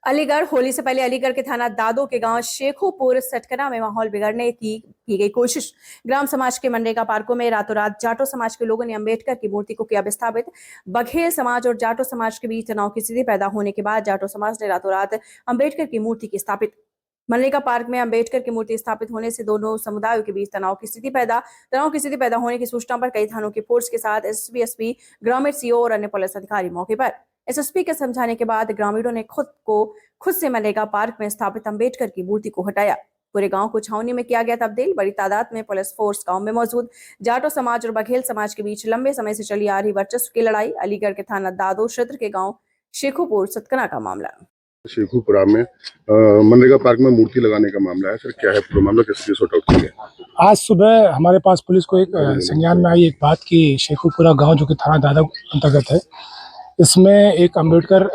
अलीगढ़ होली से पहले अलीगढ़ के थाना दादो के गांव शेखोपुर सटकना में माहौल बिगड़ने की गई कोशिश। ग्राम समाज के मनरेगा पार्कों में रातों रात जाटो समाज के लोगों ने अंबेडकर की मूर्ति को किया विस्थापित। बघेल समाज और जाटो समाज के बीच तनाव की स्थिति पैदा होने के बाद जाटो समाज ने रातों रात अंबेडकर की मूर्ति की स्थापित। मनरेगा पार्क में अंबेडकर की मूर्ति स्थापित होने से दोनों समुदायों के बीच तनाव की स्थिति पैदा होने की सूचना पर कई थानों की फोर्स के साथ एसपी, ग्रामीण सीओ और अन्य पुलिस अधिकारी मौके पर। एसएसपी के समझाने के बाद ग्रामीणों ने खुद से मनरेगा पार्क में स्थापित अंबेडकर की मूर्ति को हटाया। पूरे गांव को छावनी में किया गया तब्दील। बड़ी तादाद में पुलिस फोर्स गांव में मौजूद। जाटो समाज और बघेल समाज के बीच लंबे समय से चली आ रही वर्चस्व की लड़ाई। अलीगढ़ के थाना दादो क्षेत्र के गांव शेखोपुर सतकना का मामला। शेखोपुरा में मनरेगा पार्क में मूर्ति लगाने का मामला है। सर, क्या है पूरा मामला, कैसे सॉर्ट आउट किया गया? आज सुबह हमारे पास पुलिस को एक संज्ञान में आई एक बात कि शेखोपुरा गांव जो कि थाना दादो अंतर्गत है, इसमें एक अंबेडकर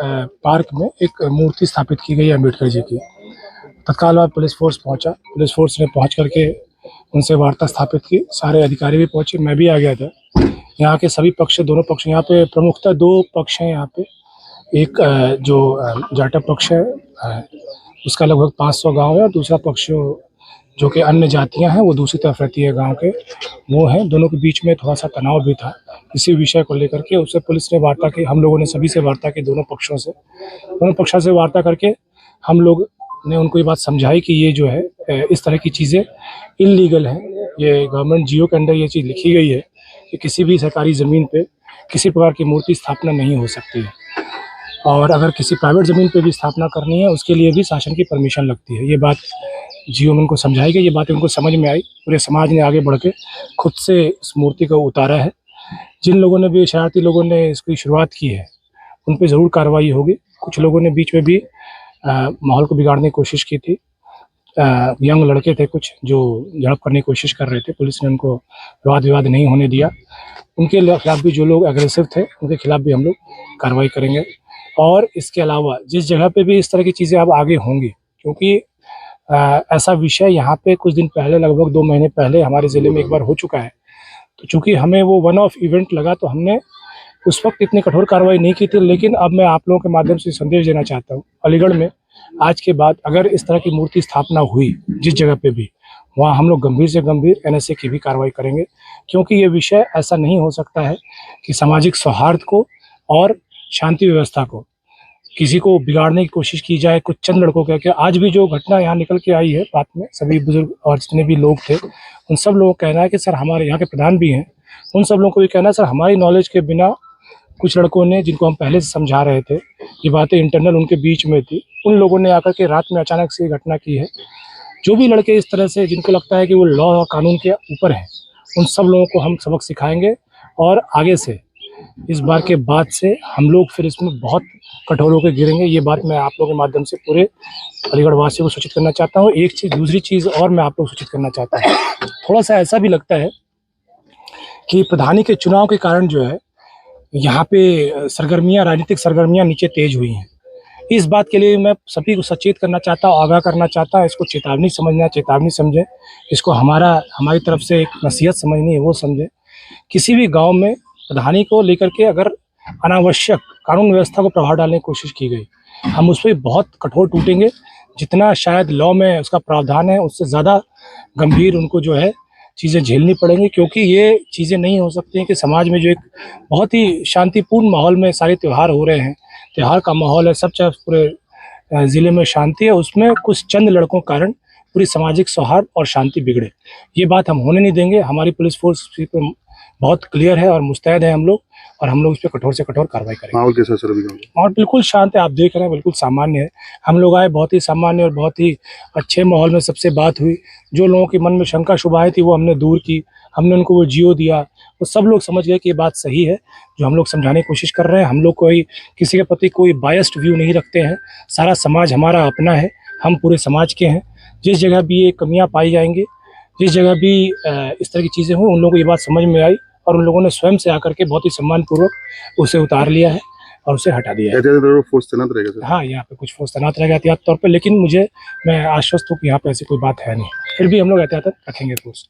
पार्क में एक मूर्ति स्थापित की गई है अम्बेडकर जी की। तत्काल बाद पुलिस फोर्स पहुंचा। पुलिस फोर्स ने पहुंच करके उनसे वार्ता स्थापित की। सारे अधिकारी भी पहुंचे, मैं भी आ गया था। यहाँ के सभी पक्ष, दोनों पक्ष, यहाँ पे प्रमुखतः दो पक्ष हैं। यहाँ पे एक जो जाटा पक्ष है, उसका लगभग 500 गांव है, और दूसरा पक्ष जो कि अन्य जातियां हैं वो दूसरी तरफ रहती है गांव के, वो हैं। दोनों के बीच में थोड़ा सा तनाव भी था इसी विषय को लेकर के। उससे पुलिस ने वार्ता की, हम लोगों ने सभी से वार्ता की, दोनों पक्षों से वार्ता करके हम लोग ने उनको ये बात समझाई कि ये जो है इस तरह की चीज़ें इल्लीगल हैं। ये गवर्नमेंट जियो के अंदर ये चीज़ लिखी गई है कि किसी भी सरकारी ज़मीन पे किसी प्रकार की मूर्ति स्थापना नहीं हो सकती है, और अगर किसी प्राइवेट ज़मीन पे भी स्थापना करनी है उसके लिए भी शासन की परमिशन लगती है। ये बात जियो में उनको समझाई गई, ये बातें उनको समझ में आई। पूरे समाज ने आगे बढ़ के खुद से इस मूर्ति को उतारा है। जिन लोगों ने भी, शरारती लोगों ने इसकी शुरुआत की है, उन पे ज़रूर कार्रवाई होगी। कुछ लोगों ने बीच में भी माहौल को बिगाड़ने की कोशिश की थी। यंग लड़के थे कुछ जो झड़प करने की कोशिश कर रहे थे, पुलिस ने उनको वाद विवाद नहीं होने दिया। उनके खिलाफ भी, जो लोग एग्रेसिव थे, उनके खिलाफ भी हम लोग कार्रवाई करेंगे। और इसके अलावा जिस जगह पे भी इस तरह की चीज़ें अब आगे होंगी, क्योंकि ऐसा विषय यहाँ पे कुछ दिन पहले, लगभग 2 महीने पहले हमारे ज़िले में एक बार हो चुका है। तो चूँकि हमें वो वन ऑफ इवेंट लगा, तो हमने उस वक्त इतनी कठोर कार्रवाई नहीं की थी। लेकिन अब मैं आप लोगों के माध्यम से संदेश देना चाहता हूँ, अलीगढ़ में आज के बाद अगर इस तरह की मूर्ति स्थापना हुई जिस जगह पे भी, वहाँ हम लोग गंभीर से गंभीर एनएसए की भी कार्रवाई करेंगे। क्योंकि ये विषय ऐसा नहीं हो सकता है कि सामाजिक सौहार्द को और शांति व्यवस्था को किसी को बिगाड़ने की कोशिश की जाए कुछ चंद लड़कों के। आज भी जो घटना यहाँ निकल के आई है, बात में सभी बुजुर्ग और जितने भी लोग थे, उन सब लोगों का कहना है कि सर, हमारे यहाँ के प्रधान भी हैं, उन सब लोगों को भी कहना है सर, हमारी नॉलेज के बिना कुछ लड़कों ने, जिनको हम पहले से समझा रहे थे, ये बातें इंटरनल उनके बीच में थी, उन लोगों ने आकर के रात में अचानक से ये घटना की है। जो भी लड़के इस तरह से, जिनको लगता है कि वो लॉ और कानून के ऊपर हैं, उन सब लोगों को हम सबक सिखाएंगे। और आगे से, इस बार के बाद से हम लोग फिर इसमें बहुत कठोर होकर गिरेंगे। ये बात मैं आप लोगों के माध्यम से पूरे अलीगढ़ वासियों को सूचित करना चाहता हूँ। एक चीज़, दूसरी चीज़ और मैं आप लोग सूचित करना चाहता हूँ, थोड़ा सा ऐसा भी लगता है कि प्रधानी के चुनाव के कारण जो है यहाँ पे राजनीतिक सरगर्मियाँ नीचे तेज हुई हैं। इस बात के लिए मैं सभी को सचेत करना चाहता हूँ, आगाह करना चाहता हूँ। इसको चेतावनी समझना, चेतावनी समझें। इसको हमारी तरफ से एक नसीहत समझनी है, वो समझें। किसी भी गांव में प्रधानी को लेकर के अगर अनावश्यक कानून व्यवस्था को प्रभाव डालने की कोशिश की गई, हम उस पर बहुत कठोर टूटेंगे। जितना शायद लॉ में उसका प्रावधान है, उससे ज़्यादा गंभीर उनको जो है चीज़ें झेलनी पड़ेंगी। क्योंकि ये चीज़ें नहीं हो सकती हैं कि समाज में जो एक बहुत ही शांतिपूर्ण माहौल में सारे त्यौहार हो रहे हैं, त्यौहार का माहौल है, सब चाहे पूरे ज़िले में शांति है, उसमें कुछ चंद लड़कों के कारण पूरी सामाजिक सौहार्द और शांति बिगड़े। ये बात हम होने नहीं देंगे। हमारी पुलिस फोर्स पे बहुत क्लियर है और मुस्तैद है हम लोग, और हम लोग इस पर कठोर से कठोर कार्रवाई करेंगे। माहौल कैसा सर अभी? माहौल बिल्कुल शांत है, आप देख रहे हैं, बिल्कुल सामान्य है। हम लोग आए बहुत ही सामान्य और बहुत ही अच्छे माहौल में सबसे बात हुई। जो लोगों के मन में शंका शुभाएं थी वो हमने दूर की, हमने उनको वो जियो दिया। वो सब लोग समझ गए कि ये बात सही है जो हम लोग समझाने की कोशिश कर रहे हैं। हम लोग कोई किसी के प्रति कोई बायस्ड व्यू नहीं रखते हैं। सारा समाज हमारा अपना है, हम पूरे समाज के हैं। जिस जगह भी ये कमियाँ पाई जाएंगी, जिस जगह भी इस तरह की चीज़ें हुई, उन लोगों को ये बात समझ में आई और उन लोगों ने स्वयं से आकर के बहुत ही सम्मानपूर्वक उसे उतार लिया है और उसे हटा दिया है। फोर्स तैनात रहेगा सर? हाँ, यहाँ पे कुछ फोर्स तैनात रहेगा एहतियात तौर पे, लेकिन मैं आश्वस्त हूँ कि यहाँ पे ऐसी कोई बात है नहीं। फिर भी हम लोग एहतियात रखेंगे फोर्स।